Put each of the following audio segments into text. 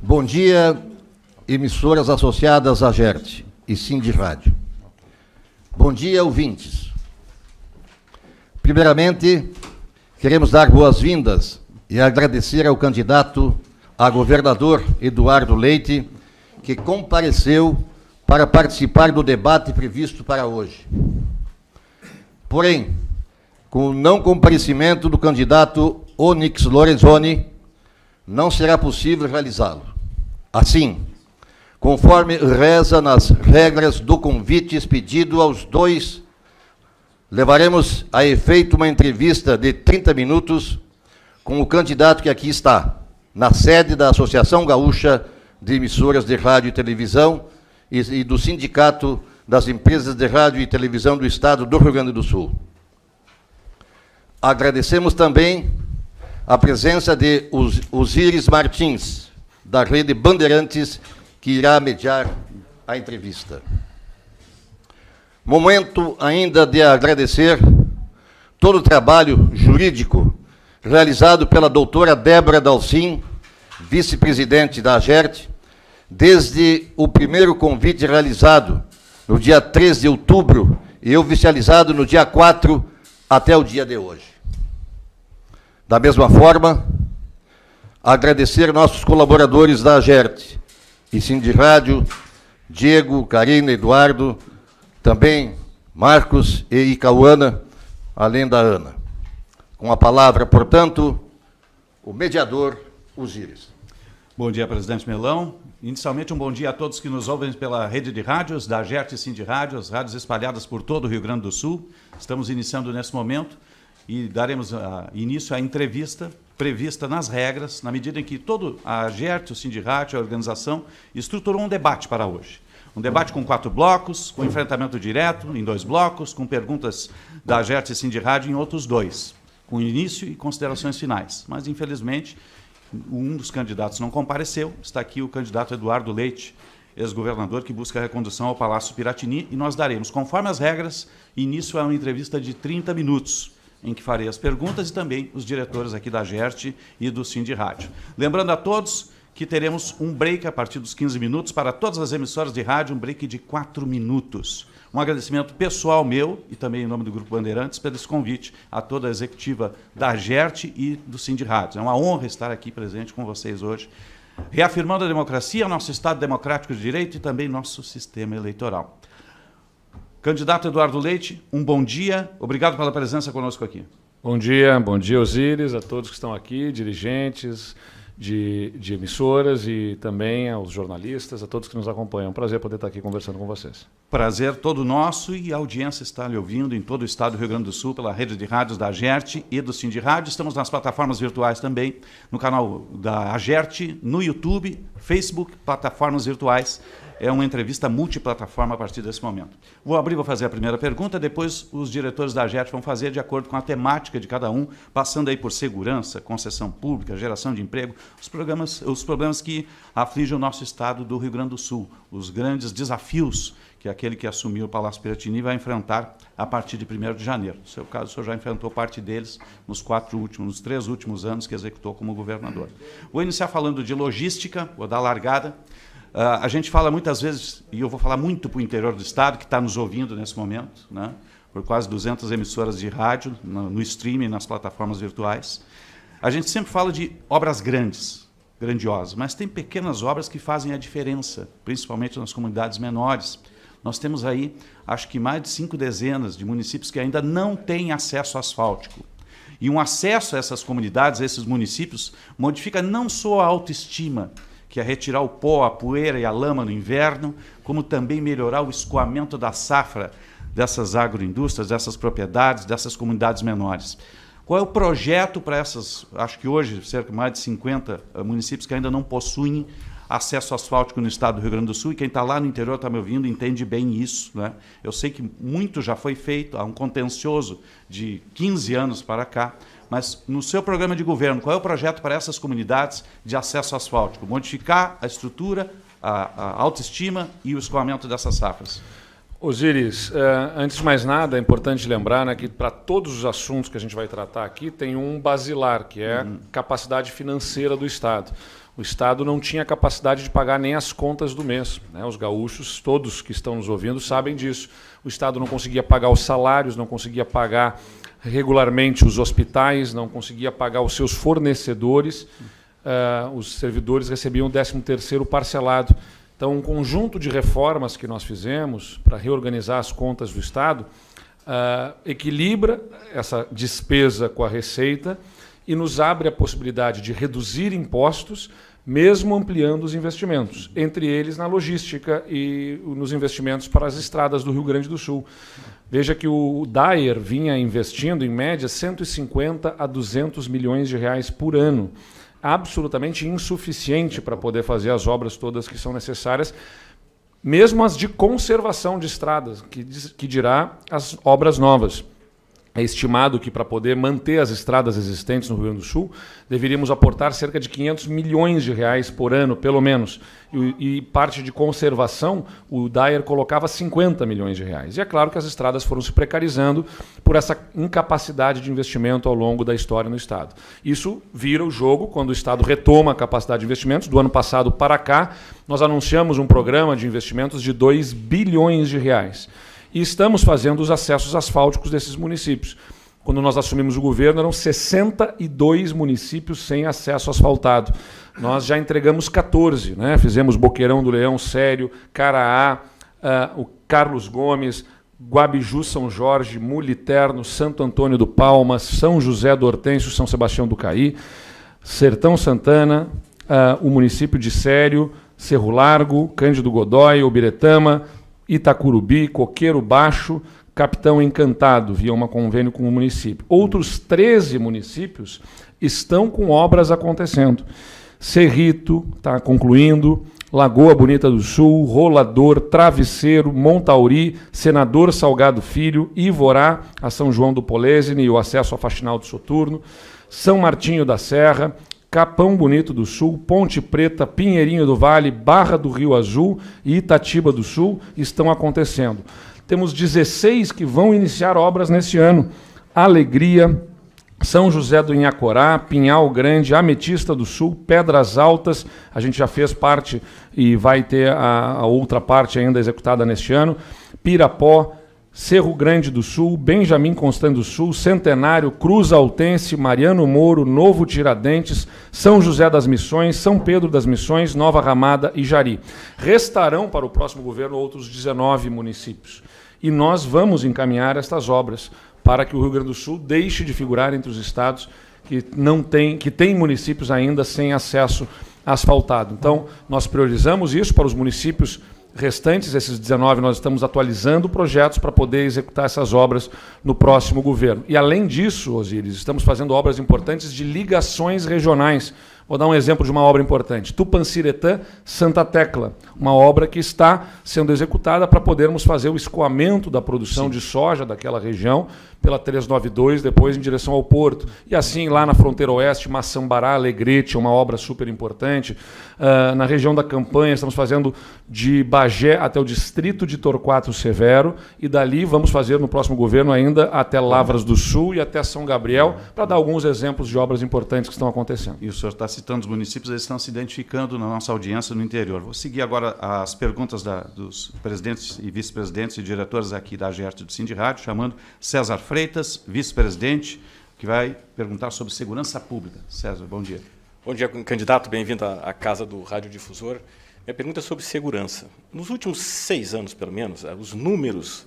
Bom dia, emissoras associadas à GERT e Sindirádio. Bom dia, ouvintes. Primeiramente, queremos dar boas-vindas e agradecer ao candidato a governador Eduardo Leite, que compareceu para participar do debate previsto para hoje. Porém, com o não comparecimento do candidato Onyx Lorenzoni, não será possível realizá-lo. Assim, conforme reza nas regras do convite expedido aos dois, levaremos a efeito uma entrevista de 30 minutos com o candidato que aqui está, na sede da Associação Gaúcha de Emissoras de Rádio e Televisão e do Sindicato das Empresas de Rádio e Televisão do Estado do Rio Grande do Sul. Agradecemos também a presença de Osíris Martins, da Rede Bandeirantes, que irá mediar a entrevista. Momento ainda de agradecer todo o trabalho jurídico realizado pela doutora Débora Dalcin, vice-presidente da AGERT, desde o primeiro convite realizado no dia 3 de outubro e oficializado no dia 4 até o dia de hoje. Da mesma forma, agradecer nossos colaboradores da AGERT e Sindirádio, Diego, Karina, Eduardo, também Marcos e Icauana, além da Ana. Com a palavra, portanto, o mediador Osíris. Bom dia, presidente Melão. Inicialmente, um bom dia a todos que nos ouvem pela rede de rádios, da AGERT e Sindirádio, as rádios espalhadas por todo o Rio Grande do Sul. Estamos iniciando nesse momento e daremos início à entrevista prevista nas regras, na medida em que toda a AGERT, o Sindirádio, a organização, estruturou um debate para hoje. Um debate com 4 blocos, com enfrentamento direto em 2 blocos, com perguntas da AGERT e Sindirádio em outros 2, com início e considerações finais. Mas, infelizmente, um dos candidatos não compareceu. Está aqui o candidato Eduardo Leite, ex-governador, que busca a recondução ao Palácio Piratini, e nós daremos, conforme as regras, início a uma entrevista de 30 minutos, em que farei as perguntas e também os diretores aqui da AGERT e do Sindirádio. Lembrando a todos que teremos um break a partir dos 15 minutos para todas as emissoras de rádio, um break de 4 minutos. Um agradecimento pessoal meu e também em nome do Grupo Bandeirantes pelo esse convite a toda a executiva da AGERT e do Sindirádio. É uma honra estar aqui presente com vocês hoje, reafirmando a democracia, nosso Estado democrático de direito e também nosso sistema eleitoral. Candidato Eduardo Leite, um bom dia. Obrigado pela presença conosco aqui. Bom dia, Osíris, a todos que estão aqui, dirigentes de emissoras e também aos jornalistas, a todos que nos acompanham. É um prazer poder estar aqui conversando com vocês. Prazer todo nosso e a audiência está lhe ouvindo em todo o estado do Rio Grande do Sul pela rede de rádios da AGERT e do Sindirádio. Estamos nas plataformas virtuais também, no canal da AGERT, no YouTube, Facebook, plataformas virtuais. É uma entrevista multiplataforma a partir desse momento. Vou fazer a primeira pergunta, depois os diretores da AGERT vão fazer de acordo com a temática de cada um, passando aí por segurança, concessão pública, geração de emprego, os problemas que afligem o nosso estado do Rio Grande do Sul, os grandes desafios que aquele que assumiu o Palácio Piratini vai enfrentar a partir de 1º de janeiro. No seu caso, o senhor já enfrentou parte deles nos 3 últimos anos que executou como governador. Vou iniciar falando de logística, vou dar a largada. A gente fala muitas vezes, e eu vou falar muito para o interior do estado, que está nos ouvindo nesse momento, né, por quase 200 emissoras de rádio, no streaming, nas plataformas virtuais. A gente sempre fala de obras grandiosas, mas tem pequenas obras que fazem a diferença, principalmente nas comunidades menores. Nós temos aí, acho que mais de 5 dezenas de municípios que ainda não têm acesso asfáltico. E um acesso a essas comunidades, a esses municípios, modifica não só a autoestima, que é retirar o pó, a poeira e a lama no inverno, como também melhorar o escoamento da safra dessas agroindústrias, dessas propriedades, dessas comunidades menores. Qual é o projeto para essas, acho que hoje, cerca de mais de 50 municípios que ainda não possuem acesso asfáltico no estado do Rio Grande do Sul, e quem está lá no interior está me ouvindo entende bem isso, né? Eu sei que muito já foi feito, há um contencioso de 15 anos para cá, mas no seu programa de governo, qual é o projeto para essas comunidades de acesso asfáltico? Modificar a estrutura, a autoestima e o escoamento dessas safras. Osíris, antes de mais nada, é importante lembrar, né, que para todos os assuntos que a gente vai tratar aqui, tem um basilar, que é a capacidade financeira do Estado. O Estado não tinha capacidade de pagar nem as contas do mês, né? Os gaúchos, todos que estão nos ouvindo, sabem disso. O Estado não conseguia pagar os salários, não conseguia pagar regularmente os hospitais, não conseguia pagar os seus fornecedores, os servidores recebiam o 13º parcelado. Então, um conjunto de reformas que nós fizemos para reorganizar as contas do Estado equilibra essa despesa com a receita e nos abre a possibilidade de reduzir impostos, mesmo ampliando os investimentos, entre eles na logística e nos investimentos para as estradas do Rio Grande do Sul. Veja que o DAER vinha investindo, em média, 150 a 200 milhões de reais por ano. Absolutamente insuficiente para poder fazer as obras todas que são necessárias, mesmo as de conservação de estradas, que dirá as obras novas. É estimado que, para poder manter as estradas existentes no Rio Grande do Sul, deveríamos aportar cerca de 500 milhões de reais por ano, pelo menos. E parte de conservação, o DAER colocava 50 milhões de reais. E é claro que as estradas foram se precarizando por essa incapacidade de investimento ao longo da história no Estado. Isso vira o jogo quando o Estado retoma a capacidade de investimentos. Do ano passado para cá, nós anunciamos um programa de investimentos de 2 bilhões de reais. E estamos fazendo os acessos asfálticos desses municípios. Quando nós assumimos o governo, eram 62 municípios sem acesso asfaltado. Nós já entregamos 14, né? Fizemos Boqueirão do Leão, Sério, Caraá, o Carlos Gomes, Guabiju, São Jorge, Muliterno, Santo Antônio do Palma, São José do Hortêncio, São Sebastião do Caí, Sertão Santana, o município de Sério, Cerro Largo, Cândido Godói, Ubiretama, Itacurubi, Coqueiro Baixo, Capitão Encantado, via um convênio com o município. Outros 13 municípios estão com obras acontecendo. Cerrito está concluindo, Lagoa Bonita do Sul, Rolador, Travesseiro, Montauri, Senador Salgado Filho, Ivorá, a São João do Polesine e o acesso a Faxinal do Soturno, São Martinho da Serra, Capão Bonito do Sul, Ponte Preta, Pinheirinho do Vale, Barra do Rio Azul e Itatiba do Sul estão acontecendo. Temos 16 que vão iniciar obras nesse ano. Alegria, São José do Inhacorá, Pinhal Grande, Ametista do Sul, Pedras Altas, a gente já fez parte e vai ter a outra parte ainda executada neste ano, Pirapó, Cerro Grande do Sul, Benjamin Constant do Sul, Centenário, Cruz Altense, Mariano Moro, Novo Tiradentes, São José das Missões, São Pedro das Missões, Nova Ramada e Jari. Restarão para o próximo governo outros 19 municípios. E nós vamos encaminhar estas obras para que o Rio Grande do Sul deixe de figurar entre os estados que têm municípios ainda sem acesso asfaltado. Então, nós priorizamos isso para os municípios restantes, esses 19, nós estamos atualizando projetos para poder executar essas obras no próximo governo. E, além disso, Osíris, estamos fazendo obras importantes de ligações regionais. Vou dar um exemplo de uma obra importante. Tupanciretã, Santa Tecla, uma obra que está sendo executada para podermos fazer o escoamento da produção de soja daquela região pela 392, depois em direção ao porto. E assim, lá na fronteira oeste, Maçambará, Alegrete, uma obra super importante. Na região da Campanha, estamos fazendo de Bagé até o distrito de Torquato Severo, e dali vamos fazer no próximo governo ainda até Lavras do Sul e até São Gabriel, para dar alguns exemplos de obras importantes que estão acontecendo. E o senhor está citando os municípios, eles estão se identificando na nossa audiência no interior. Vou seguir agora as perguntas dos presidentes e vice-presidentes e diretores aqui da AGERT do Sindirádio, chamando César Freitas, vice-presidente, que vai perguntar sobre segurança pública. César, bom dia. Bom dia, candidato. Bem-vindo à casa do radiodifusor. Minha pergunta é sobre segurança. Nos últimos 6 anos, pelo menos, os números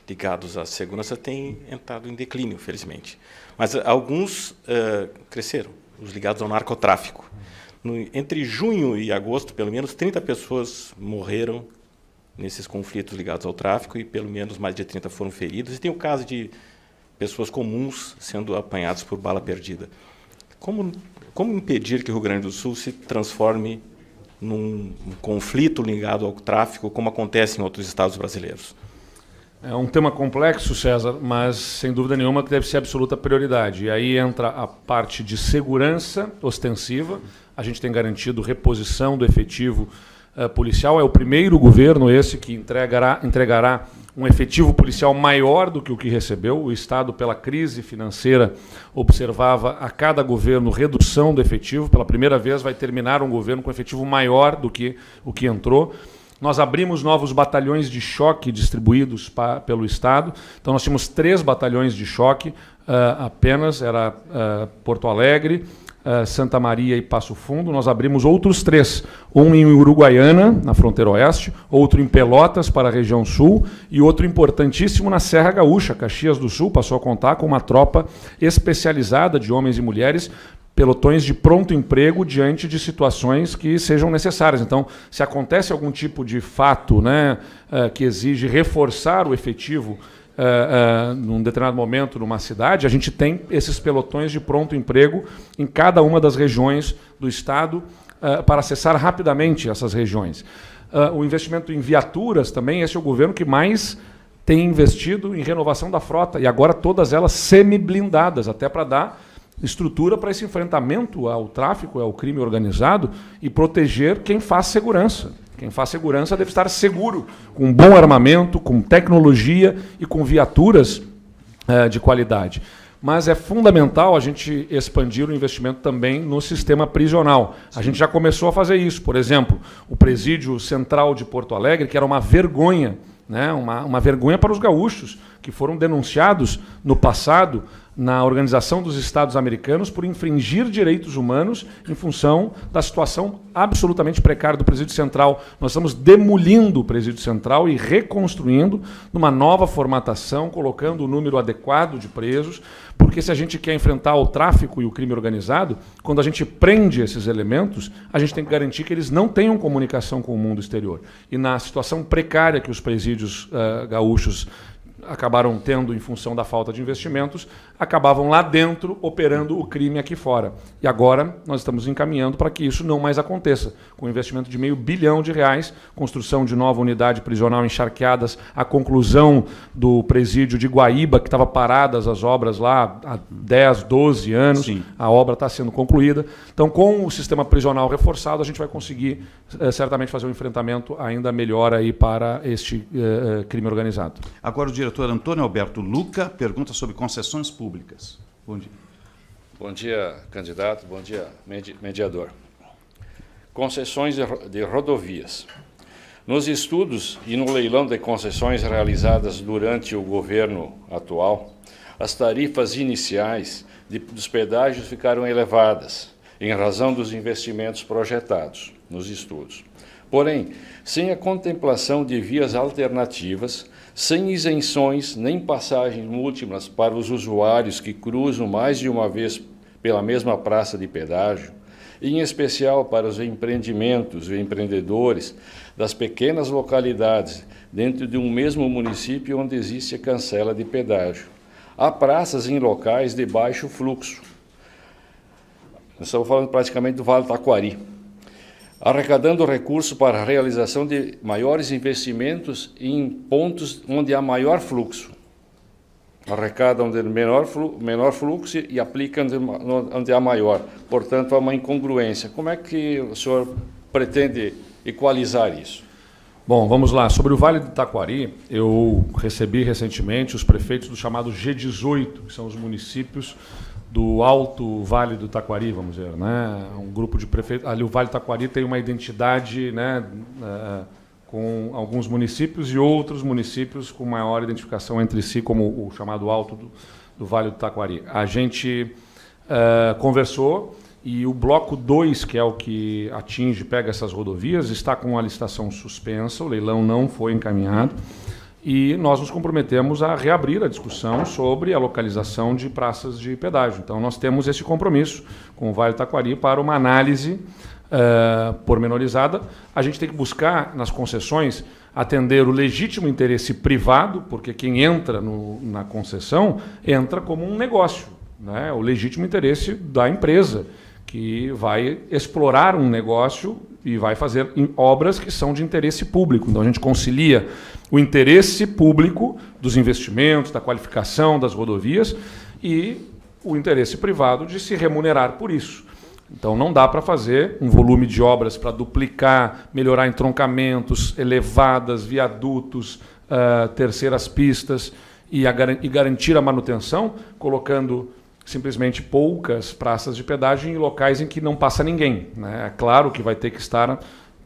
ligados à segurança têm entrado em declínio, felizmente. Mas alguns cresceram, os ligados ao narcotráfico. Entre junho e agosto, pelo menos 30 pessoas morreram nesses conflitos ligados ao tráfico e pelo menos mais de 30 foram feridas. E tem o caso de pessoas comuns sendo apanhadas por bala perdida. Como impedir que o Rio Grande do Sul se transforme num conflito ligado ao tráfico, como acontece em outros estados brasileiros? É um tema complexo, César, mas sem dúvida nenhuma que deve ser absoluta prioridade. E aí entra a parte de segurança ostensiva. A gente tem garantido reposição do efetivo policial. É o primeiro governo esse que entregará um efetivo policial maior do que o que recebeu. O Estado, pela crise financeira, observava a cada governo redução do efetivo. Pela primeira vez vai terminar um governo com efetivo maior do que o que entrou. Nós abrimos novos batalhões de choque distribuídos pelo Estado. Então, nós tínhamos 3 batalhões de choque apenas, era Porto Alegre, Santa Maria e Passo Fundo. Nós abrimos outros 3, um em Uruguaiana, na fronteira oeste, outro em Pelotas, para a região sul, e outro importantíssimo na Serra Gaúcha. Caxias do Sul passou a contar com uma tropa especializada de homens e mulheres, pelotões de pronto emprego diante de situações que sejam necessárias. Então, se acontece algum tipo de fato, né, que exige reforçar o efetivo num determinado momento numa cidade, a gente tem esses pelotões de pronto emprego em cada uma das regiões do Estado para acessar rapidamente essas regiões. O investimento em viaturas também, esse é o governo que mais tem investido em renovação da frota, e agora todas elas semi-blindadas, até para dar estrutura para esse enfrentamento ao tráfico, ao crime organizado, e proteger quem faz segurança. Quem faz segurança deve estar seguro, com bom armamento, com tecnologia e com viaturas de qualidade. Mas é fundamental a gente expandir o investimento também no sistema prisional. A gente já começou a fazer isso. Por exemplo, o Presídio Central de Porto Alegre, que era uma vergonha, né, uma vergonha para os gaúchos, que foram denunciados no passado na Organização dos Estados Americanos por infringir direitos humanos em função da situação absolutamente precária do Presídio Central. Nós estamos demolindo o Presídio Central e reconstruindo numa nova formatação, colocando o número adequado de presos, porque se a gente quer enfrentar o tráfico e o crime organizado, quando a gente prende esses elementos, a gente tem que garantir que eles não tenham comunicação com o mundo exterior. E na situação precária que os presídios gaúchos acabaram tendo em função da falta de investimentos, acabavam lá dentro operando o crime aqui fora. E agora nós estamos encaminhando para que isso não mais aconteça, com um investimento de R$500 bilhão, construção de nova unidade prisional em Charqueadas, a conclusão do presídio de Guaíba, que estava paradas as obras lá há 10, 12 anos. Sim. A obra está sendo concluída. Então, com o sistema prisional reforçado, a gente vai conseguir certamente fazer um enfrentamento ainda melhor aí para este crime organizado. Agora o diretor Antônio Alberto Luca pergunta sobre concessões públicas. Bom dia. Bom dia, candidato. Bom dia, mediador. Concessões de rodovias. Nos estudos e no leilão de concessões realizadas durante o governo atual, as tarifas iniciais dos pedágios ficaram elevadas, em razão dos investimentos projetados nos estudos. Porém, sem a contemplação de vias alternativas, sem isenções nem passagens múltiplas para os usuários que cruzam mais de uma vez pela mesma praça de pedágio, e em especial para os empreendimentos e empreendedores das pequenas localidades dentro de um mesmo município onde existe a cancela de pedágio. Há praças em locais de baixo fluxo. Nós estamos falando praticamente do Vale do Taquari, arrecadando recursos para a realização de maiores investimentos em pontos onde há maior fluxo. Arrecadam de menor fluxo e aplicam onde há maior. Portanto, há uma incongruência. Como é que o senhor pretende equalizar isso? Bom, vamos lá. Sobre o Vale do Taquari, eu recebi recentemente os prefeitos do chamado G18, que são os municípios do Alto Vale do Taquari, vamos dizer, né? Um grupo de prefeitos. Ali o Vale do Taquari tem uma identidade, né, com alguns municípios e outros municípios com maior identificação entre si, como o chamado Alto do Vale do Taquari. A gente conversou e o bloco 2, que é o que pega essas rodovias, está com a licitação suspensa, o leilão não foi encaminhado. E nós nos comprometemos a reabrir a discussão sobre a localização de praças de pedágio. Então, nós temos esse compromisso com o Vale do Taquari para uma análise pormenorizada. A gente tem que buscar, nas concessões, atender o legítimo interesse privado, porque quem entra na concessão entra como um negócio, né? O legítimo interesse da empresa, que vai explorar um negócio e vai fazer obras que são de interesse público. Então, a gente concilia o interesse público dos investimentos, da qualificação das rodovias e o interesse privado de se remunerar por isso. Então não dá para fazer um volume de obras para duplicar, melhorar entroncamentos, elevadas, viadutos, terceiras pistas e garantir a manutenção, colocando simplesmente poucas praças de pedágio em locais em que não passa ninguém, né? É claro que vai ter que estar,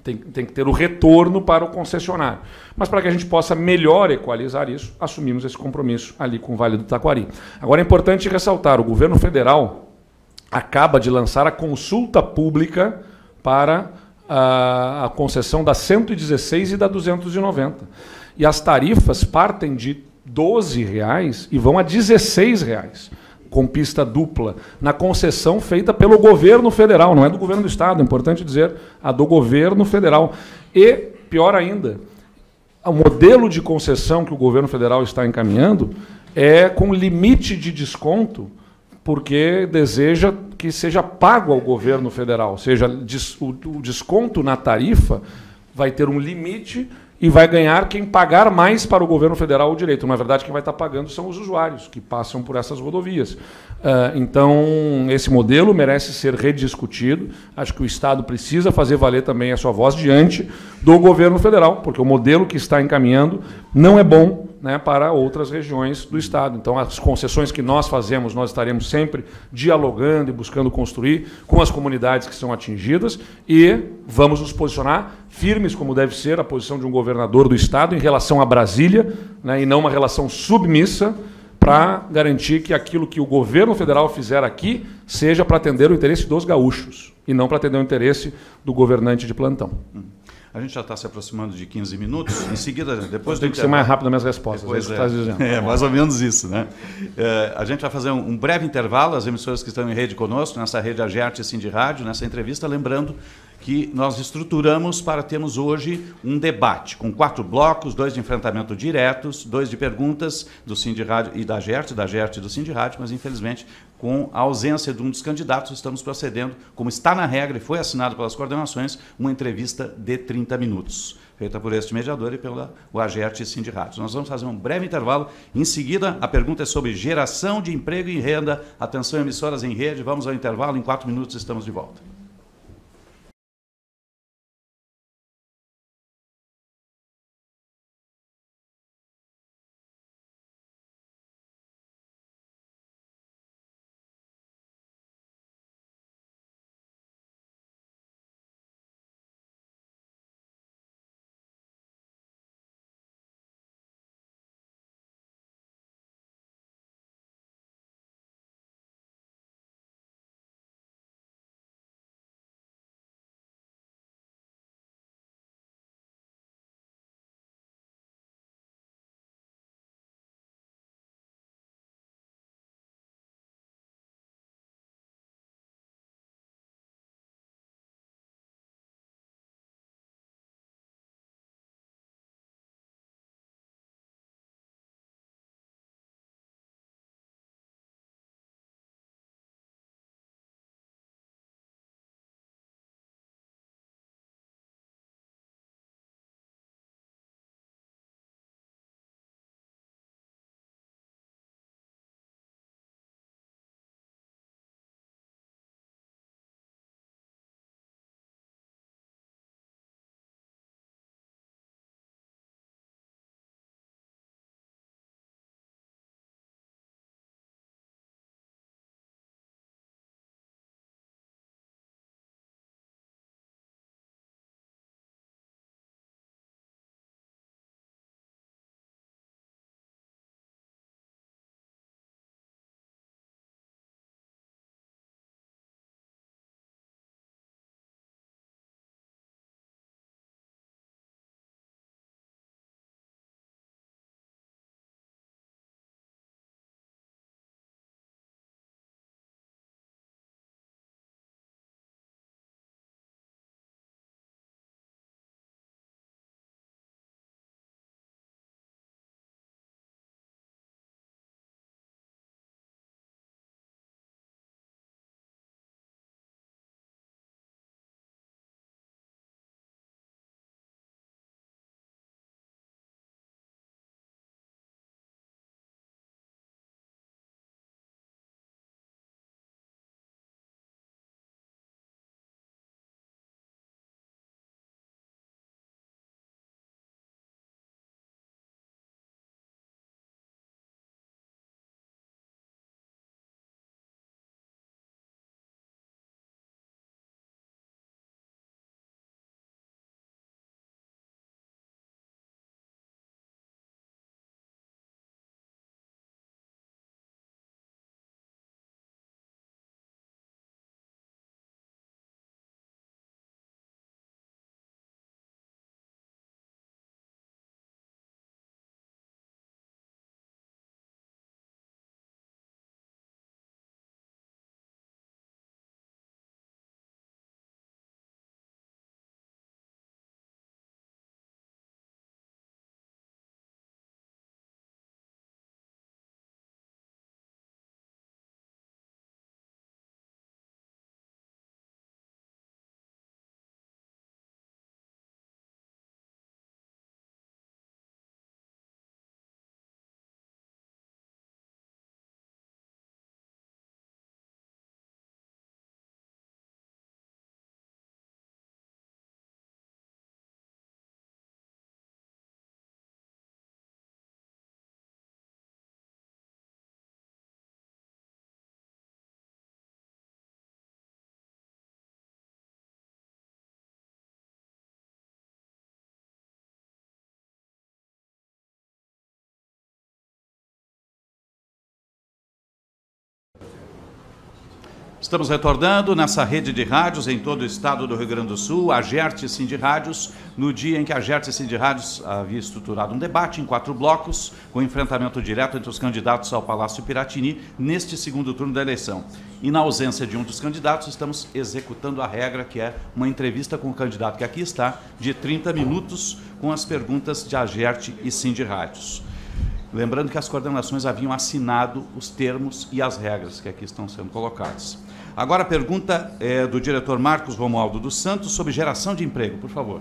tem que ter o retorno para o concessionário. Mas para que a gente possa melhor equalizar isso, assumimos esse compromisso ali com o Vale do Taquari. Agora é importante ressaltar, o governo federal acaba de lançar a consulta pública para a concessão da 116 e da 290. E as tarifas partem de R$ 12,00 e vão a R$ 16,00, com pista dupla, na concessão feita pelo governo federal, não é do governo do estado, é importante dizer, a do governo federal. E, pior ainda, o modelo de concessão que o governo federal está encaminhando é com limite de desconto, porque deseja que seja pago ao governo federal, ou seja, o desconto na tarifa vai ter um limite e vai ganhar quem pagar mais para o governo federal o direito. Na verdade, quem vai estar pagando são os usuários que passam por essas rodovias. Então, esse modelo merece ser rediscutido. Acho que o Estado precisa fazer valer também a sua voz diante do governo federal, porque o modelo que está encaminhando não é bom, né, para outras regiões do Estado. Então, as concessões que nós fazemos, nós estaremos sempre dialogando e buscando construir com as comunidades que são atingidas e vamos nos posicionar firmes, como deve ser a posição de um governador do Estado em relação a Brasília, né, e não uma relação submissa, para garantir que aquilo que o governo federal fizer aqui seja para atender o interesse dos gaúchos e não para atender o interesse do governante de plantão. A gente já está se aproximando de 15 minutos. Em seguida, depois tem que ser mais rápido nas minhas respostas. Depois, é, dizendo. Mais ou menos isso, né? A gente vai fazer um breve intervalo, as emissoras que estão em rede conosco, nessa rede Agerte e Cindy Rádio, nessa entrevista, lembrando que nós estruturamos para termos hoje um debate com 4 blocos, 2 de enfrentamento diretos, 2 de perguntas do Cindy Rádio e da Agerte e do Cindy Rádio, mas infelizmente com a ausência de um dos candidatos, estamos procedendo, como está na regra e foi assinado pelas coordenações, uma entrevista de 30 minutos, feita por este mediador e pelo Agerte e Cindy Rádio. Nós vamos fazer um breve intervalo, em seguida a pergunta é sobre geração de emprego e renda. Atenção, emissoras em rede, vamos ao intervalo, em 4 minutos estamos de volta. Estamos retornando nessa rede de rádios em todo o estado do Rio Grande do Sul, a Agerte Sindirádios, no dia em que a Agerte Sindirádios havia estruturado um debate em 4 blocos, com enfrentamento direto entre os candidatos ao Palácio Piratini, neste segundo turno da eleição. E na ausência de um dos candidatos, estamos executando a regra, que é uma entrevista com o candidato, que aqui está, de 30 minutos, com as perguntas de Agerte e Sindirádios. Lembrando que as coordenações haviam assinado os termos e as regras que aqui estão sendo colocados. Agora a pergunta é do diretor Marcos Romualdo dos Santos sobre geração de emprego, por favor.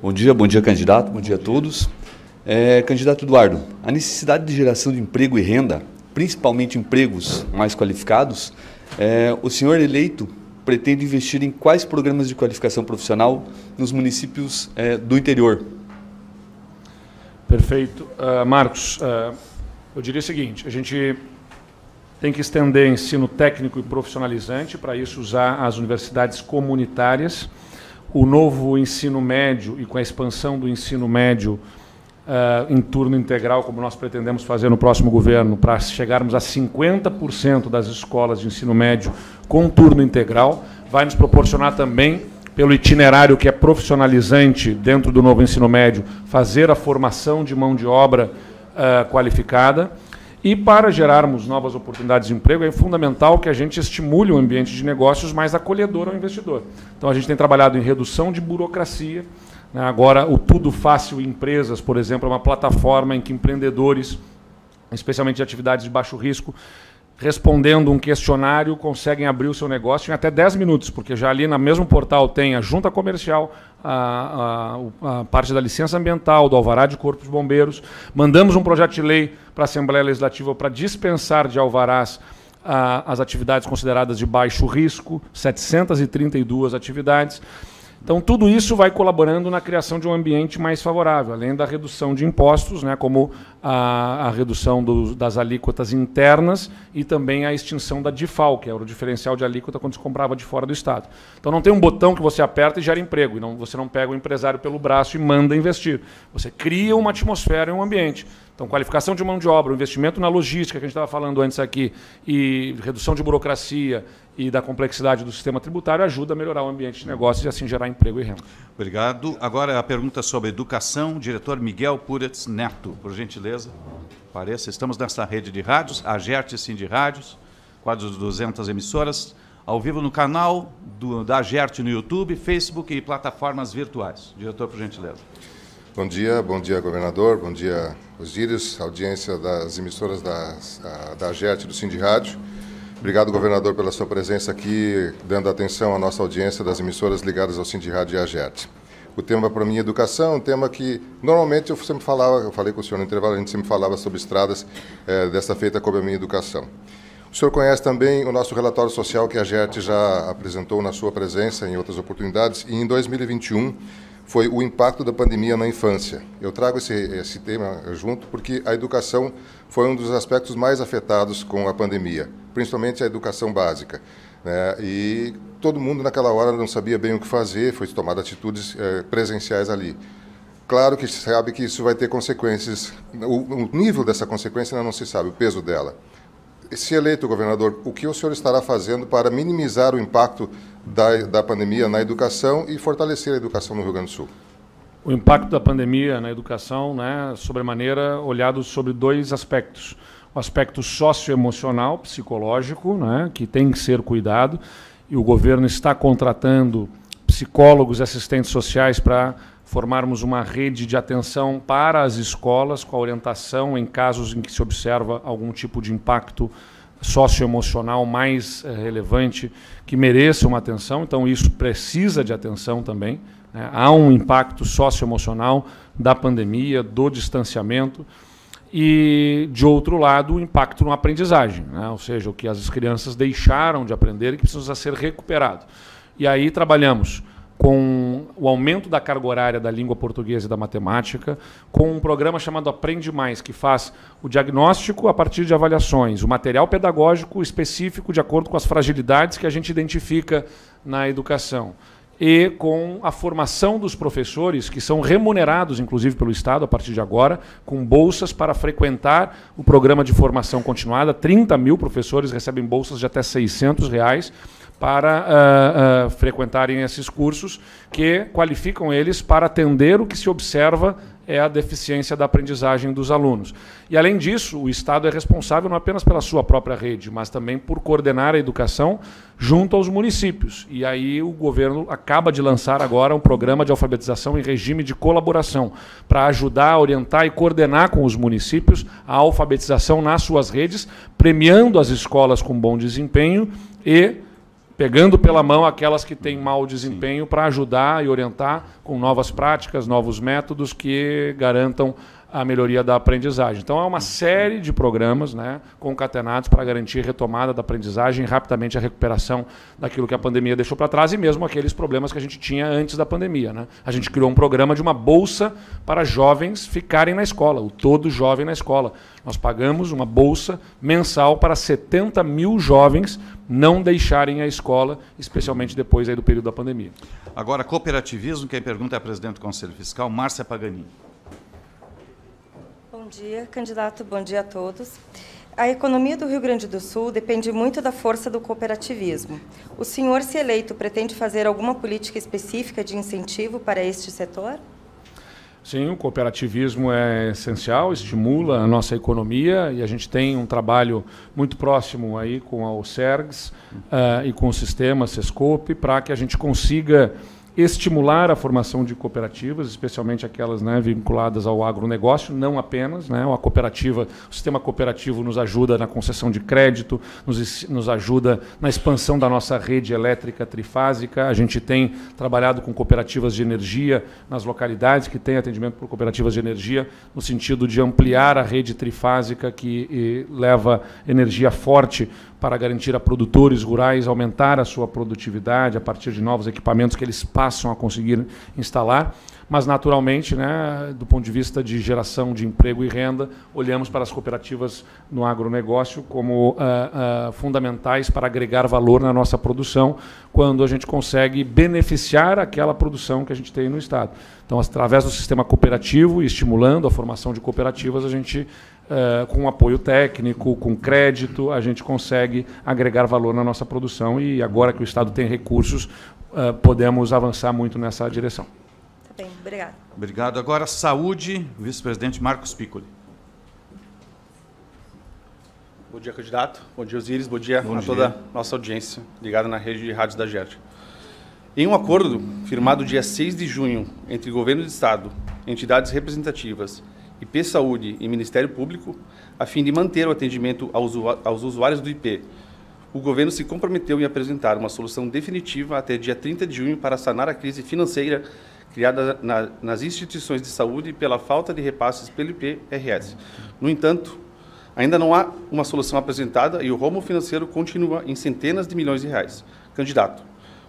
Bom dia, candidato, bom dia a todos. Candidato Eduardo, a necessidade de geração de emprego e renda, principalmente empregos mais qualificados, o senhor eleito pretende investir em quais programas de qualificação profissional nos municípios do interior? Perfeito. Marcos, eu diria o seguinte, a gente tem que estender ensino técnico e profissionalizante, para isso usar as universidades comunitárias, o novo ensino médio e com a expansão do ensino médio em turno integral, como nós pretendemos fazer no próximo governo, para chegarmos a 50% das escolas de ensino médio com turno integral, vai nos proporcionar também, pelo itinerário que é profissionalizante dentro do novo ensino médio, fazer a formação de mão de obra qualificada. E para gerarmos novas oportunidades de emprego, é fundamental que a gente estimule um ambiente de negócios mais acolhedor ao investidor. Então, a gente tem trabalhado em redução de burocracia. Né? Agora, o Tudo Fácil Empresas, por exemplo, é uma plataforma em que empreendedores, especialmente de atividades de baixo risco, respondendo um questionário, conseguem abrir o seu negócio em até 10 minutos, porque já ali no mesmo portal tem a junta comercial, a parte da licença ambiental, do alvará de corpo de bombeiros. Mandamos um projeto de lei para a Assembleia Legislativa para dispensar de alvarás as atividades consideradas de baixo risco, 732 atividades. Então, tudo isso vai colaborando na criação de um ambiente mais favorável, além da redução de impostos, né, como a redução das alíquotas internas e também a extinção da DIFAL, que era o diferencial de alíquota quando se comprava de fora do Estado. Então, não tem um botão que você aperta e gera emprego, e você não pega o empresário pelo braço e manda investir. Você cria uma atmosfera e um ambiente. Então, qualificação de mão de obra, investimento na logística, que a gente estava falando antes aqui, e redução de burocracia e da complexidade do sistema tributário ajuda a melhorar o ambiente de negócios e assim gerar emprego e renda. Obrigado. Agora a pergunta sobre educação, diretor Miguel Puretz Neto, por gentileza. Apareça. Estamos nessa rede de rádios, a Agerte Sindirádios, quase 200 emissoras, ao vivo no canal da Agerte no YouTube, Facebook e plataformas virtuais. Diretor, por gentileza. Bom dia, governador, bom dia, Osíris, audiência das emissoras da Agerte do Sindirádio. Obrigado, governador, pela sua presença aqui, dando atenção à nossa audiência das emissoras ligadas ao Sindirádio e à Agerte. O tema para mim é educação, um tema que normalmente eu sempre falava, eu falei com o senhor no intervalo, a gente sempre falava sobre estradas, desta feita coube a minha educação. O senhor conhece também o nosso relatório social que a Agerte já apresentou na sua presença em outras oportunidades, e em 2021 foi o impacto da pandemia na infância. Eu trago esse tema junto porque a educação foi um dos aspectos mais afetados com a pandemia, principalmente a educação básica, né? E todo mundo naquela hora não sabia bem o que fazer, foi tomada atitudes presenciais ali. Claro que se sabe que isso vai ter consequências, o nível dessa consequência ainda não se sabe, o peso dela. Se eleito, governador, o que o senhor estará fazendo para minimizar o impacto da pandemia na educação e fortalecer a educação no Rio Grande do Sul? O impacto da pandemia na educação, né, sobremaneira, olhado sobre 2 aspectos. O aspecto socioemocional, psicológico, né, que tem que ser cuidado, e o governo está contratando psicólogos e assistentes sociais para formarmos uma rede de atenção para as escolas, com a orientação em casos em que se observa algum tipo de impacto socioemocional mais relevante, que mereça uma atenção. Então, isso precisa de atenção também, né? Há um impacto socioemocional da pandemia, do distanciamento, e, de outro lado, o impacto na aprendizagem, né? Ou seja, o que as crianças deixaram de aprender e que precisa ser recuperado. E aí trabalhamos com o aumento da carga horária da língua portuguesa e da matemática, com um programa chamado Aprende Mais, que faz o diagnóstico a partir de avaliações, o material pedagógico específico de acordo com as fragilidades que a gente identifica na educação. e com a formação dos professores, que são remunerados, inclusive, pelo Estado, a partir de agora, com bolsas para frequentar o programa de formação continuada. 30 mil professores recebem bolsas de até R$600 para frequentarem esses cursos, que qualificam eles para atender o que se observa é a deficiência da aprendizagem dos alunos. E, além disso, o Estado é responsável não apenas pela sua própria rede, mas também por coordenar a educação junto aos municípios. E aí o governo acaba de lançar agora um programa de alfabetização em regime de colaboração, para ajudar, orientar e coordenar com os municípios a alfabetização nas suas redes, premiando as escolas com bom desempenho e pegando pela mão aquelas que têm mau desempenho para ajudar e orientar com novas práticas, novos métodos que garantam a melhoria da aprendizagem. Então, é uma série de programas, né, concatenados para garantir a retomada da aprendizagem e rapidamente a recuperação daquilo que a pandemia deixou para trás e mesmo aqueles problemas que a gente tinha antes da pandemia, né? A gente criou um programa de uma bolsa para jovens ficarem na escola, o Todo Jovem na Escola. Nós pagamos uma bolsa mensal para 70 mil jovens não deixarem a escola, especialmente depois aí do período da pandemia. Agora, cooperativismo, quem pergunta é a presidente do Conselho Fiscal, Márcia Paganini. Bom dia, candidato. Bom dia a todos. A economia do Rio Grande do Sul depende muito da força do cooperativismo. O senhor, se eleito, pretende fazer alguma política específica de incentivo para este setor? Sim, o cooperativismo é essencial, estimula a nossa economia e a gente tem um trabalho muito próximo aí com a OCERGS e com o sistema Sescope para que a gente consiga estimular a formação de cooperativas, especialmente aquelas, né, vinculadas ao agronegócio, não apenas, né, o sistema cooperativo nos ajuda na concessão de crédito, nos ajuda na expansão da nossa rede elétrica trifásica. A gente tem trabalhado com cooperativas de energia nas localidades que têm atendimento por cooperativas de energia, no sentido de ampliar a rede trifásica que leva energia forte para garantir a produtores rurais aumentar a sua produtividade a partir de novos equipamentos que eles passam a conseguir instalar. Mas, naturalmente, né, do ponto de vista de geração de emprego e renda, olhamos para as cooperativas no agronegócio como fundamentais para agregar valor na nossa produção, quando a gente consegue beneficiar aquela produção que a gente tem no Estado. Então, através do sistema cooperativo e estimulando a formação de cooperativas, a gente, com apoio técnico, com crédito, a gente consegue agregar valor na nossa produção e, agora que o Estado tem recursos, podemos avançar muito nessa direção. Tá bem, obrigado. Obrigado. Agora, saúde, vice-presidente Marcos Piccoli. Bom dia, candidato. Bom dia, Osíris. Bom dia a toda a nossa audiência ligada na rede de rádios da GERT. Em um acordo firmado dia 6 de junho entre Governo do Estado, entidades representativas, IP Saúde e Ministério Público, a fim de manter o atendimento aos usuários do IP, o governo se comprometeu em apresentar uma solução definitiva até dia 30 de junho para sanar a crise financeira criada nas instituições de saúde pela falta de repasses pelo IPRS. No entanto, ainda não há uma solução apresentada e o rombo financeiro continua em centenas de milhões de reais. Candidato,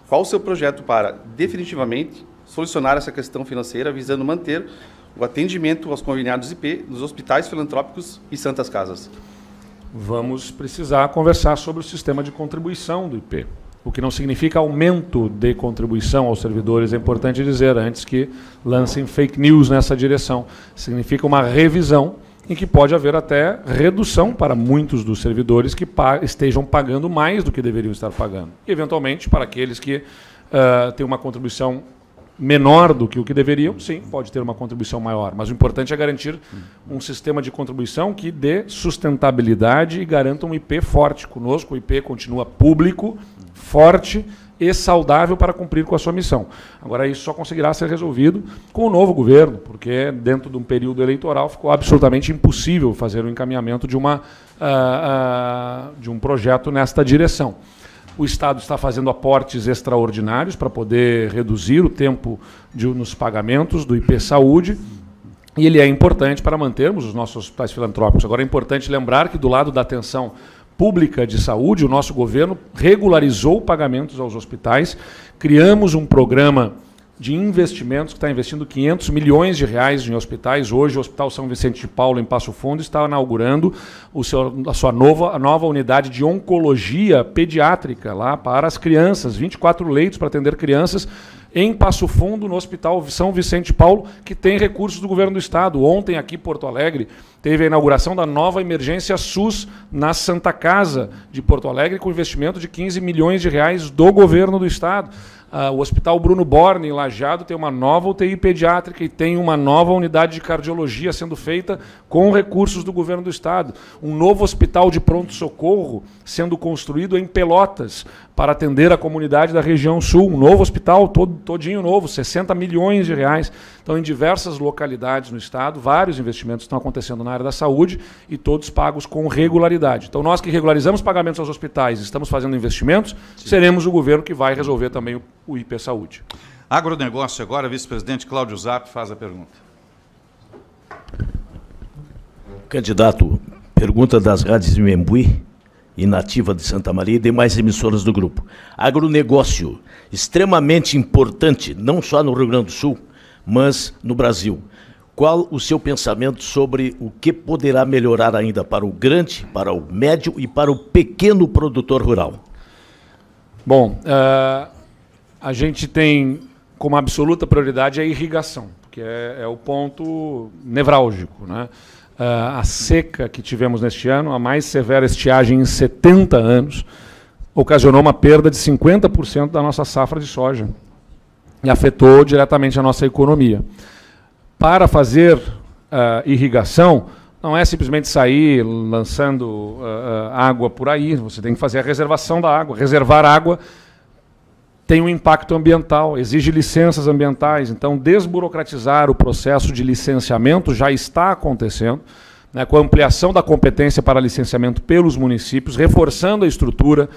qual o seu projeto para, definitivamente, solucionar essa questão financeira, visando manter o atendimento aos conveniados IP nos hospitais filantrópicos e santas casas? Vamos precisar conversar sobre o sistema de contribuição do IP, o que não significa aumento de contribuição aos servidores, é importante dizer, antes que lancem fake news nessa direção. Significa uma revisão em que pode haver até redução para muitos dos servidores que estejam pagando mais do que deveriam estar pagando. E, eventualmente, para aqueles que têm uma contribuição menor do que o que deveriam, sim, pode ter uma contribuição maior. Mas o importante é garantir um sistema de contribuição que dê sustentabilidade e garanta um IP forte. Conosco, o IP continua público, forte e saudável para cumprir com a sua missão. Agora, isso só conseguirá ser resolvido com o novo governo, porque dentro de um período eleitoral ficou absolutamente impossível fazer o encaminhamento de um projeto nesta direção. O Estado está fazendo aportes extraordinários para poder reduzir o tempo nos pagamentos do IP Saúde, e ele é importante para mantermos os nossos hospitais filantrópicos. Agora, é importante lembrar que, do lado da atenção pública de saúde, o nosso governo regularizou pagamentos aos hospitais, criamos um programa de investimentos que está investindo 500 milhões de reais em hospitais. Hoje, o Hospital São Vicente de Paulo, em Passo Fundo, está inaugurando a nova unidade de oncologia pediátrica lá para as crianças, 24 leitos para atender crianças em Passo Fundo, no Hospital São Vicente de Paulo, que tem recursos do governo do estado. Ontem, aqui em Porto Alegre, teve a inauguração da nova emergência SUS na Santa Casa de Porto Alegre, com investimento de 15 milhões de reais do governo do estado. O Hospital Bruno Borne, em Lajeado, tem uma nova UTI pediátrica e tem uma nova unidade de cardiologia sendo feita com recursos do governo do estado. Um novo hospital de pronto-socorro sendo construído em Pelotas para atender a comunidade da região sul. Um novo hospital, todinho novo, 60 milhões de reais. Então, em diversas localidades no estado, vários investimentos estão acontecendo na área da saúde e todos pagos com regularidade. Então, nós que regularizamos pagamentos aos hospitais, estamos fazendo investimentos, seremos o governo que vai resolver também o IP Saúde. Agronegócio agora, vice-presidente Cláudio Zapp faz a pergunta. Candidato, pergunta das rádios de Membuí e Nativa de Santa Maria e demais emissoras do grupo. Agronegócio, extremamente importante, não só no Rio Grande do Sul, mas no Brasil. Qual o seu pensamento sobre o que poderá melhorar ainda para o grande, para o médio e para o pequeno produtor rural? Bom, a gente tem como absoluta prioridade a irrigação, que é o ponto nevrálgico, né? A seca que tivemos neste ano, a mais severa estiagem em 70 anos, ocasionou uma perda de 50% da nossa safra de soja e afetou diretamente a nossa economia. Para fazer irrigação, não é simplesmente sair lançando água por aí, você tem que fazer a reservação da água. Reservar água tem um impacto ambiental, exige licenças ambientais. Então, desburocratizar o processo de licenciamento já está acontecendo, né, com a ampliação da competência para licenciamento pelos municípios, reforçando a estrutura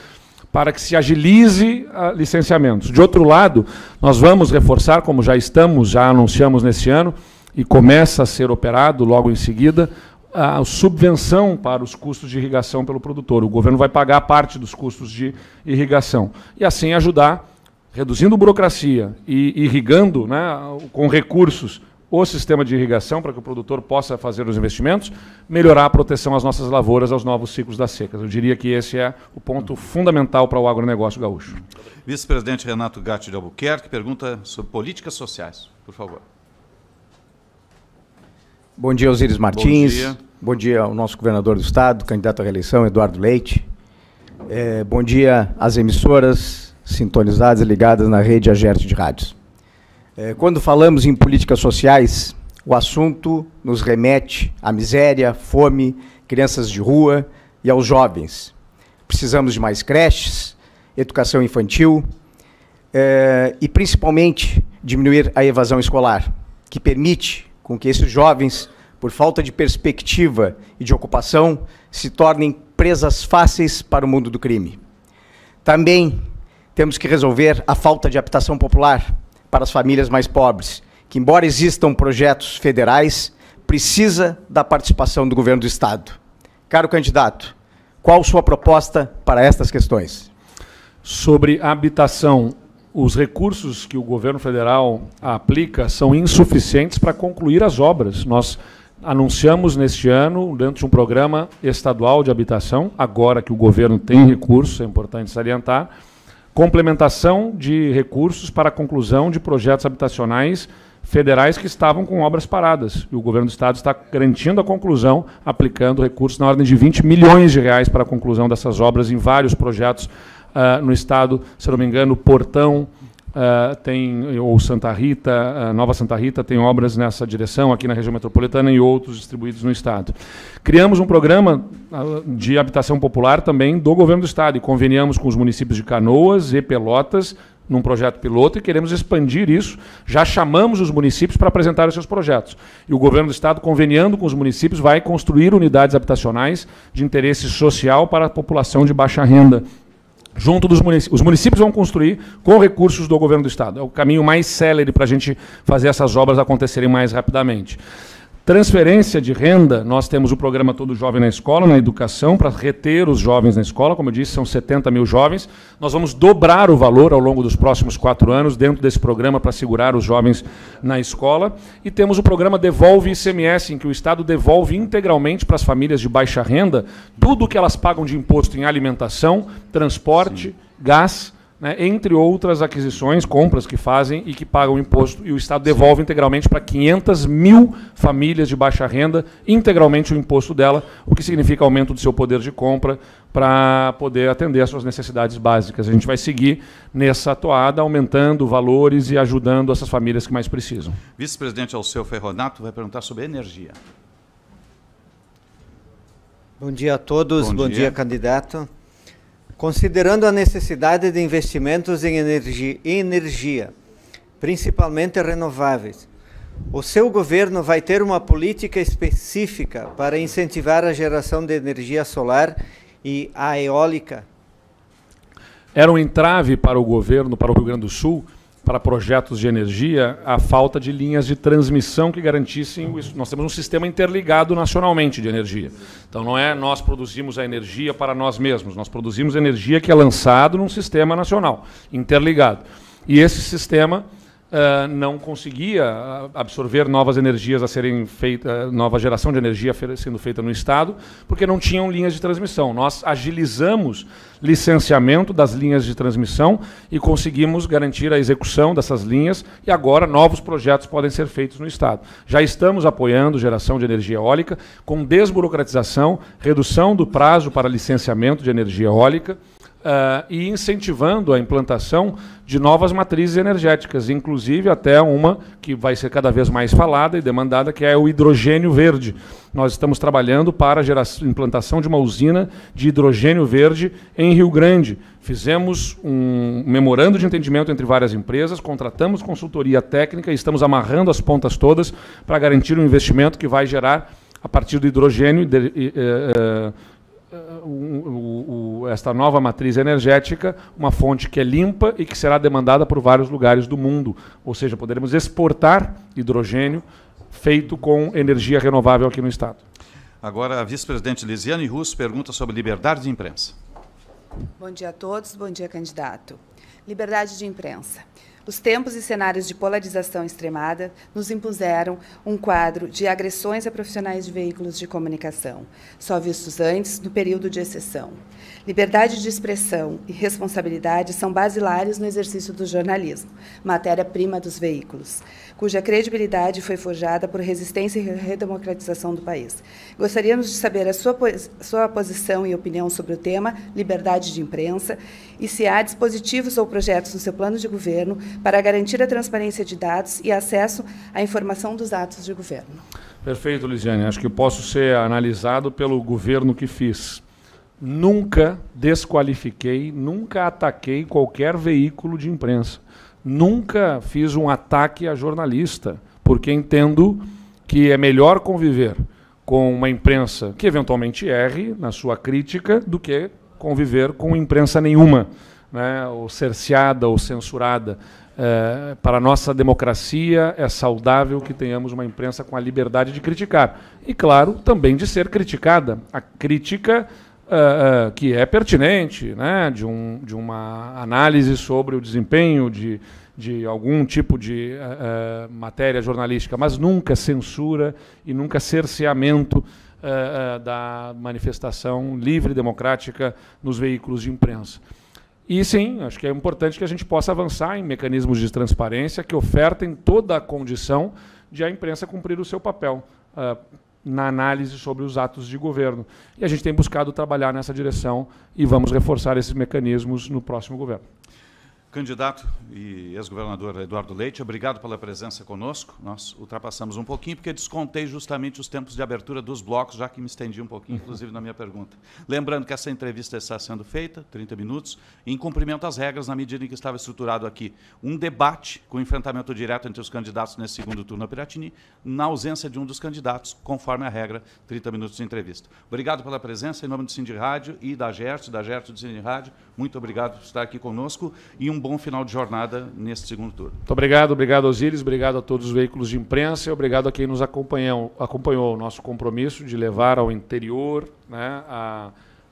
para que se agilize licenciamentos. De outro lado, nós vamos reforçar, como já anunciamos nesse ano, e começa a ser operado logo em seguida, a subvenção para os custos de irrigação pelo produtor. O governo vai pagar parte dos custos de irrigação e assim ajudar, reduzindo burocracia e irrigando, né, com recursos o sistema de irrigação para que o produtor possa fazer os investimentos, melhorar a proteção às nossas lavouras, aos novos ciclos das secas. Eu diria que esse é o ponto fundamental para o agronegócio gaúcho. Vice-presidente Renato Gatti de Albuquerque pergunta sobre políticas sociais, por favor. Bom dia, Osíris Martins. Bom dia. Bom dia ao nosso governador do estado, candidato à reeleição, Eduardo Leite. Bom dia às emissoras sintonizadas e ligadas na rede Agerte de rádios. Quando falamos em políticas sociais, o assunto nos remete à miséria, fome, crianças de rua e aos jovens. Precisamos de mais creches, educação infantil e, principalmente, diminuir a evasão escolar, que permite com que esses jovens, por falta de perspectiva e de ocupação, se tornem presas fáceis para o mundo do crime. Também temos que resolver a falta de habitação popular para as famílias mais pobres, que, embora existam projetos federais, precisa da participação do governo do estado. Caro candidato, qual sua proposta para estas questões? Sobre a habitação, os recursos que o governo federal aplica são insuficientes para concluir as obras. Nós anunciamos neste ano, dentro de um programa estadual de habitação, agora que o governo tem recursos, é importante salientar, complementação de recursos para a conclusão de projetos habitacionais federais que estavam com obras paradas. E o governo do estado está garantindo a conclusão, aplicando recursos na ordem de 20 milhões de reais para a conclusão dessas obras em vários projetos no estado. Se não me engano, Portão ou Santa Rita, Nova Santa Rita, tem obras nessa direção aqui na região metropolitana e outros distribuídos no estado. Criamos um programa de habitação popular também do governo do estado e conveniamos com os municípios de Canoas e Pelotas num projeto piloto e queremos expandir isso. Já chamamos os municípios para apresentar os seus projetos. E o governo do estado, conveniando com os municípios, vai construir unidades habitacionais de interesse social para a população de baixa renda. Junto dos municípios. Os municípios vão construir com recursos do governo do estado. É o caminho mais célere para a gente fazer essas obras acontecerem mais rapidamente. Transferência de renda, nós temos o programa Todo Jovem na Escola, na educação, para reter os jovens na escola. Como eu disse, são 70 mil jovens. Nós vamos dobrar o valor ao longo dos próximos 4 anos dentro desse programa para segurar os jovens na escola. E temos o programa Devolve ICMS, em que o Estado devolve integralmente para as famílias de baixa renda tudo o que elas pagam de imposto em alimentação, transporte, gás, né, entre outras aquisições, compras que fazem e que pagam imposto, e o Estado devolve integralmente para 500 mil famílias de baixa renda, integralmente o imposto dela, o que significa aumento do seu poder de compra para poder atender às suas necessidades básicas. A gente vai seguir nessa toada, aumentando valores e ajudando essas famílias que mais precisam. Vice-presidente Alceu Ferronato vai perguntar sobre energia. Bom dia a todos, bom dia, candidato. Considerando a necessidade de investimentos em energia, principalmente renováveis, o seu governo vai ter uma política específica para incentivar a geração de energia solar e a eólica? Era um entrave para o governo, para o Rio Grande do Sul, para projetos de energia, a falta de linhas de transmissão que garantissem isso. Nós temos um sistema interligado nacionalmente de energia. Então não é nós produzimos a energia para nós mesmos, nós produzimos energia que é lançado num sistema nacional, interligado. E esse sistema não conseguia absorver novas energias a serem feitas, nova geração de energia sendo feita no Estado, porque não tinham linhas de transmissão. Nós agilizamos licenciamento das linhas de transmissão e conseguimos garantir a execução dessas linhas, e agora novos projetos podem ser feitos no Estado. Já estamos apoiando geração de energia eólica, com desburocratização, redução do prazo para licenciamento de energia eólica, e incentivando a implantação de novas matrizes energéticas, inclusive até uma que vai ser cada vez mais falada e demandada, que é o hidrogênio verde. Nós estamos trabalhando para a implantação de uma usina de hidrogênio verde em Rio Grande. Fizemos um memorando de entendimento entre várias empresas, contratamos consultoria técnica e estamos amarrando as pontas todas para garantir um investimento que vai gerar, a partir do hidrogênio, esta nova matriz energética, uma fonte que é limpa e que será demandada por vários lugares do mundo. Ou seja, poderemos exportar hidrogênio feito com energia renovável aqui no Estado. Agora, a vice-presidente Lisiane Russo pergunta sobre liberdade de imprensa. Bom dia a todos, bom dia, candidato. Liberdade de imprensa. Os tempos e cenários de polarização extremada nos impuseram um quadro de agressões a profissionais de veículos de comunicação, só vistos antes no período de exceção. Liberdade de expressão e responsabilidade são basilares no exercício do jornalismo, matéria-prima dos veículos, cuja credibilidade foi forjada por resistência e redemocratização do país. Gostaríamos de saber a sua posição e opinião sobre o tema liberdade de imprensa e se há dispositivos ou projetos no seu plano de governo para garantir a transparência de dados e acesso à informação dos atos de governo. Perfeito, Lisiane. Acho que posso ser analisado pelo governo que fiz. Nunca desqualifiquei, nunca ataquei qualquer veículo de imprensa. Nunca fiz um ataque a jornalista, porque entendo que é melhor conviver com uma imprensa que eventualmente erre na sua crítica do que conviver com imprensa nenhuma, né, ou cerceada ou censurada. Para a nossa democracia é saudável que tenhamos uma imprensa com a liberdade de criticar. E, claro, também de ser criticada. A crítica que é pertinente, né, de uma análise sobre o desempenho de algum tipo de matéria jornalística, mas nunca censura e nunca cerceamento da manifestação livre e democrática nos veículos de imprensa. E sim, acho que é importante que a gente possa avançar em mecanismos de transparência que ofertem toda a condição de a imprensa cumprir o seu papel na análise sobre os atos de governo. E a gente tem buscado trabalhar nessa direção e vamos reforçar esses mecanismos no próximo governo. Candidato e ex-governador Eduardo Leite, obrigado pela presença conosco. Nós ultrapassamos um pouquinho, porque descontei justamente os tempos de abertura dos blocos, já que me estendi um pouquinho, inclusive, na minha pergunta. Lembrando que essa entrevista está sendo feita, 30 minutos, em cumprimento às regras, na medida em que estava estruturado aqui um debate com enfrentamento direto entre os candidatos nesse segundo turno a Piratini, na ausência de um dos candidatos, conforme a regra, 30 minutos de entrevista. Obrigado pela presença, em nome do Sindirádio e da GERT do Sindirádio. Muito obrigado por estar aqui conosco e um bom final de jornada neste segundo turno. Muito obrigado, Osíris, obrigado a todos os veículos de imprensa e obrigado a quem nos acompanhou o nosso compromisso de levar ao interior, né,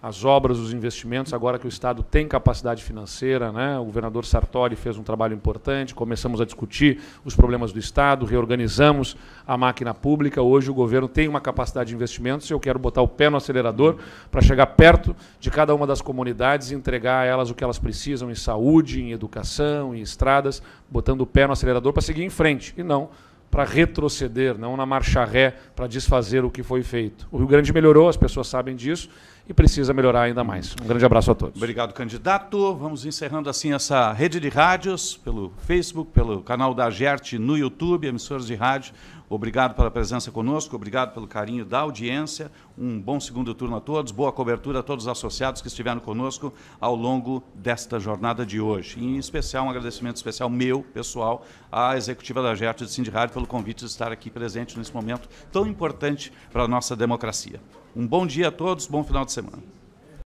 as obras, os investimentos, agora que o Estado tem capacidade financeira, né? O governador Sartori fez um trabalho importante, começamos a discutir os problemas do Estado, reorganizamos a máquina pública, hoje o governo tem uma capacidade de investimentos e eu quero botar o pé no acelerador para chegar perto de cada uma das comunidades e entregar a elas o que elas precisam em saúde, em educação, em estradas, botando o pé no acelerador para seguir em frente e não para retroceder, não na marcha ré, para desfazer o que foi feito. O Rio Grande melhorou, as pessoas sabem disso, e precisa melhorar ainda mais. Um grande abraço a todos. Obrigado, candidato. Vamos encerrando assim essa rede de rádios, pelo Facebook, pelo canal da AGERT no YouTube, emissoras de rádio. Obrigado pela presença conosco, obrigado pelo carinho da audiência. Um bom segundo turno a todos, boa cobertura a todos os associados que estiveram conosco ao longo desta jornada de hoje. E, em especial, um agradecimento especial meu, pessoal, à executiva da AGERT de Sindirádio pelo convite de estar aqui presente nesse momento tão importante para a nossa democracia. Um bom dia a todos, bom final de semana.